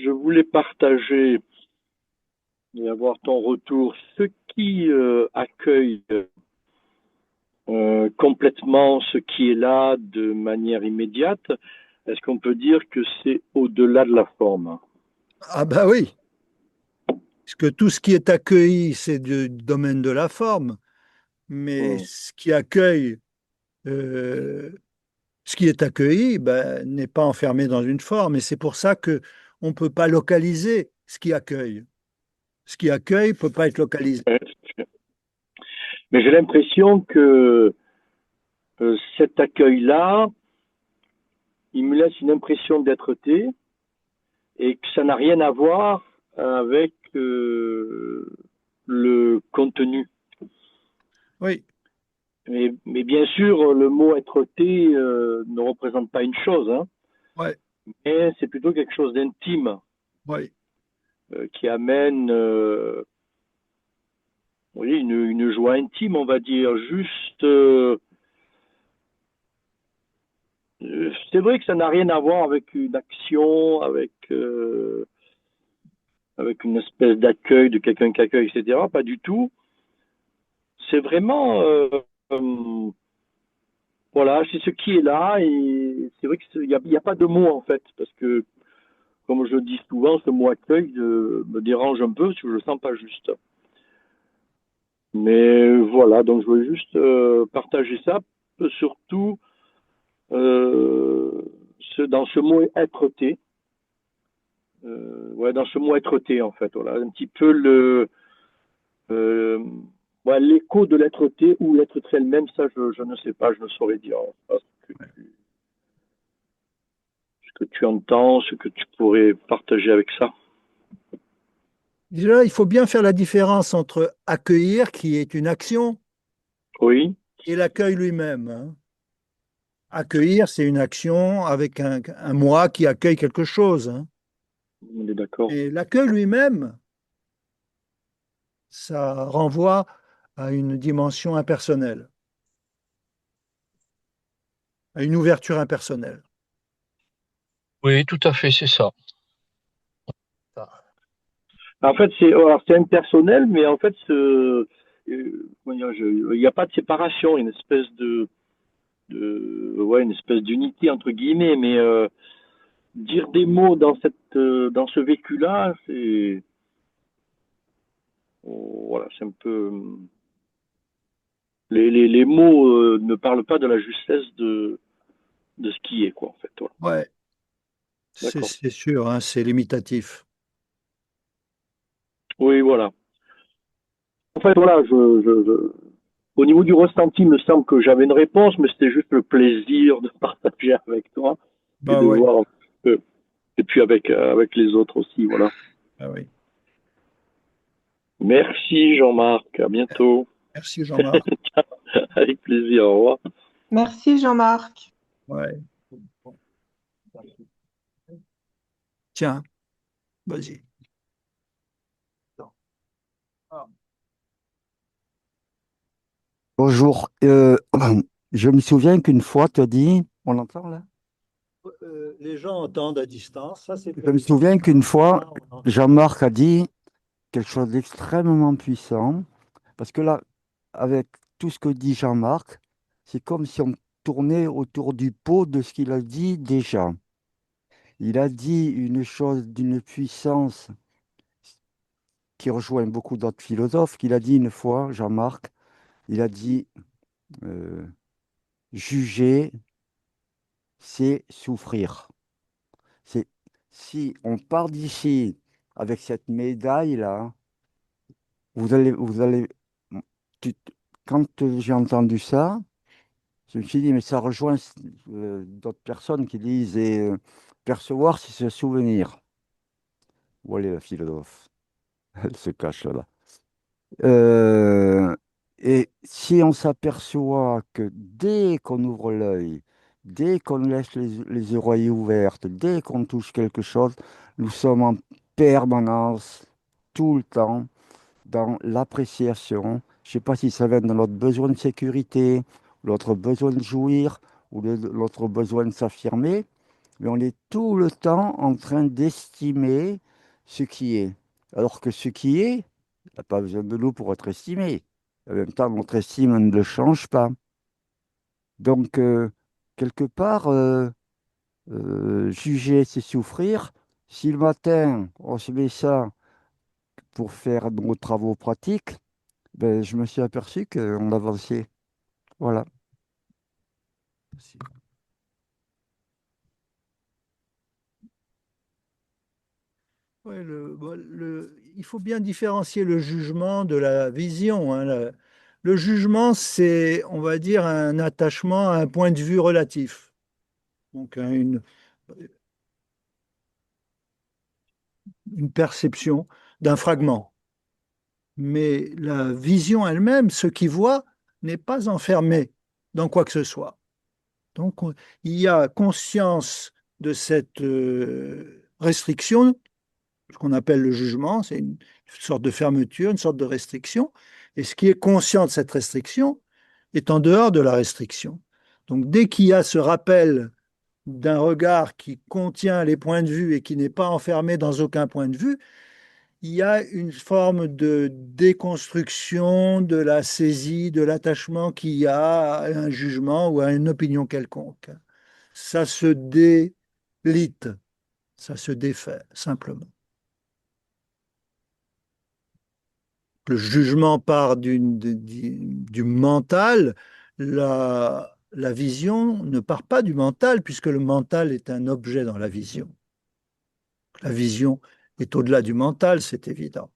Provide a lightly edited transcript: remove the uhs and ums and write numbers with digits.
je voulais partager et avoir ton retour. Ceux qui accueillent complètement ce qui est là de manière immédiate, est-ce qu'on peut dire que c'est au-delà de la forme? Ah bah oui, parce que tout ce qui est accueilli, c'est du domaine de la forme, mais Hmm. euh, ce qui est accueilli, ben, n'est pas enfermé dans une forme, et c'est pour ça que on ne peut pas localiser ce qui accueille. Ce qui accueille ne peut pas être localisé. Mais j'ai l'impression que cet accueil-là, il me laisse une impression d'être-té et que ça n'a rien à voir avec le contenu. Oui, Mais bien sûr, le mot être-té ne représente pas une chose, hein, ouais, mais c'est plutôt quelque chose d'intime ouais. qui amène oui, une joie intime, on va dire. Juste, c'est vrai que ça n'a rien à voir avec une action, avec une espèce d'accueil de quelqu'un qui accueille, etc. Pas du tout. C'est vraiment, voilà, c'est ce qui est là et c'est vrai qu'il n'y a pas de mot en fait, parce que comme je le dis souvent, ce mot accueil me dérange un peu parce que je le sens pas juste. Mais voilà, donc je voulais juste partager ça, surtout dans ce mot être-té. Ouais, dans ce mot être-té en fait, voilà, un petit peu euh, ouais, l'écho de l'être-té ou l'être-té elle-même, ça je ne sais pas, je ne saurais dire ce que tu entends, ce que tu pourrais partager avec ça. Déjà, il faut bien faire la différence entre accueillir, qui est une action, Oui, et l'accueil lui-même, hein. Accueillir, c'est une action avec un moi qui accueille quelque chose, hein. on est d'accord. Et l'accueil lui-même, ça renvoie à une dimension impersonnelle, à une ouverture impersonnelle. Oui, tout à fait, c'est ça. En fait, c'est impersonnel, mais en fait, il n'y a pas de séparation, une espèce ouais, une espèce d'unité entre guillemets, mais dire des mots dans ce vécu-là, voilà, c'est un peu, les mots ne parlent pas de la justesse de ce qui est, quoi, en fait. Voilà. Ouais, D'accord. c'est sûr, hein, c'est limitatif. Oui, voilà. En fait, voilà, au niveau du ressenti, il me semble que j'avais une réponse, mais c'était juste le plaisir de partager avec toi et Bah de ouais, voir un peu, et puis avec les autres aussi, voilà. ah oui. Merci Jean-Marc, à bientôt. Merci Jean-Marc. Avec plaisir, au revoir. Merci Jean-Marc. Ouais. Tiens, vas-y. Bonjour. Je me souviens qu'une fois, tu as dit, on l'entend là? Les gens entendent à distance, ça c'est Je me pour souviens qu'une fois, on entend. Jean-Marc a dit quelque chose d'extrêmement puissant, parce que là, avec tout ce que dit Jean-Marc, c'est comme si on tournait autour du pot de ce qu'il a dit déjà. Il a dit une chose d'une puissance qui rejoint beaucoup d'autres philosophes, qu'il a dit une fois, Jean-Marc, il a dit euh, juger, c'est souffrir. C'est si on part d'ici avec cette médaille-là, vous allez, tu- quand j'ai entendu ça, je me suis dit, mais ça rejoint d'autres personnes qui disent percevoir, c'est se souvenir. Voilà la philosophe, elle se cache là. Euh, et si on s'aperçoit que dès qu'on ouvre l'œil, dès qu'on laisse les oreilles ouvertes, dès qu'on touche quelque chose, nous sommes en permanence, tout le temps, dans l'appréciation. Je ne sais pas si ça vient de notre besoin de sécurité, notre besoin de jouir ou de notre besoin de s'affirmer, mais on est tout le temps en train d'estimer ce qui est. Alors que ce qui est, il n'a pas besoin de nous pour être estimé. En même temps, notre estime ne le change pas. Donc, quelque part, juger, c'est souffrir. Si le matin, on se met ça pour faire nos travaux pratiques, ben, je me suis aperçu qu'on avançait. Voilà. Ouais, il faut bien différencier le jugement de la vision, hein. Le jugement, c'est, on va dire, un attachement à un point de vue relatif. Donc, une perception d'un fragment. Mais la vision elle-même, ce qui voit, n'est pas enfermé dans quoi que ce soit. Donc, il y a conscience de cette restriction, ce qu'on appelle le jugement, c'est une sorte de fermeture, une sorte de restriction. Et ce qui est conscient de cette restriction est en dehors de la restriction. Donc, dès qu'il y a ce rappel d'un regard qui contient les points de vue et qui n'est pas enfermé dans aucun point de vue, il y a une forme de déconstruction de la saisie, de l'attachement qu'il y a à un jugement ou à une opinion quelconque. Ça se délite, ça se défait, simplement. Le jugement part du mental, la vision ne part pas du mental, puisque le mental est un objet dans la vision. La vision est au-delà du mental, c'est évident.